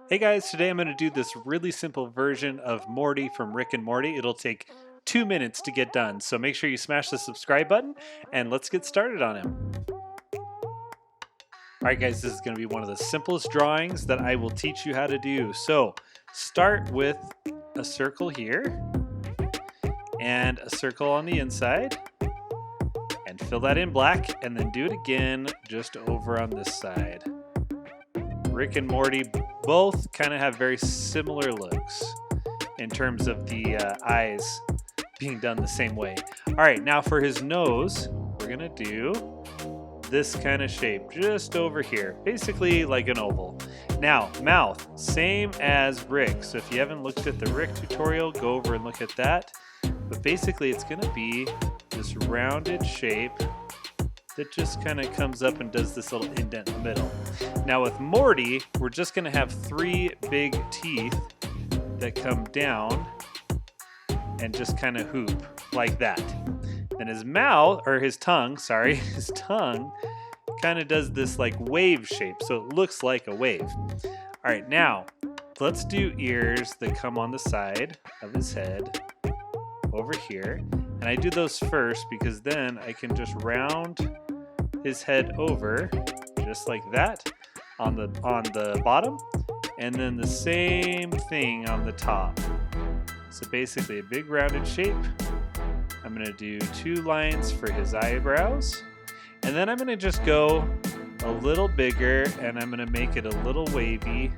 Hey guys, today I'm going to do this really simple version of Morty from Rick and Morty. It'll take 2 minutes to get done, so make sure you smash the subscribe button and let's get started on him. Alright guys, this is going to be one of the simplest drawings that I will teach you how to do. So start with a circle here and a circle on the inside and fill that in black, and then do it again just over on this side. Rick and Morty both kind of have very similar looks in terms of the eyes being done the same way. All right, now for his nose, we're gonna do this kind of shape just over here, basically like an oval. Now, mouth, same as Rick. So if you haven't looked at the Rick tutorial, go over and look at that. But basically it's gonna be this rounded shape that just kind of comes up and does this little indent in the middle. Now with Morty, we're just gonna have 3 big teeth that come down and just kind of hoop like that. And his mouth, or his tongue, sorry, his tongue kind of does this like wave shape, so it looks like a wave. All right, now let's do ears that come on the side of his head over here. And I do those first because then I can just round his head over just like that on the bottom, and then the same thing on the top. So basically a big rounded shape. I'm gonna do 2 lines for his eyebrows, and then I'm gonna just go a little bigger and I'm gonna make it a little wavy,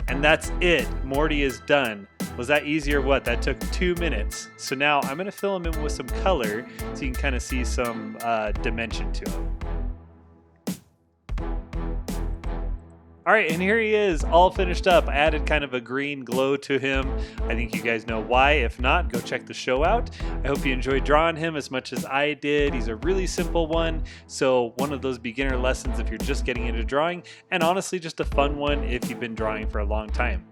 and that's it. Morty is done. Was that easy or what? That took 2 minutes. So now I'm gonna fill him in with some color so you can kind of see some dimension to him. All right, and here he is, all finished up. I added kind of a green glow to him. I think you guys know why. If not, go check the show out. I hope you enjoyed drawing him as much as I did. He's a really simple one, so one of those beginner lessons if you're just getting into drawing, and honestly just a fun one if you've been drawing for a long time.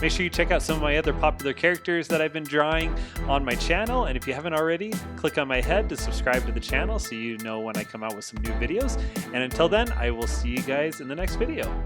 Make sure you check out some of my other popular characters that I've been drawing on my channel, and if you haven't already, click on my head to subscribe to the channel so you know when I come out with some new videos. And until then, I will see you guys in the next video.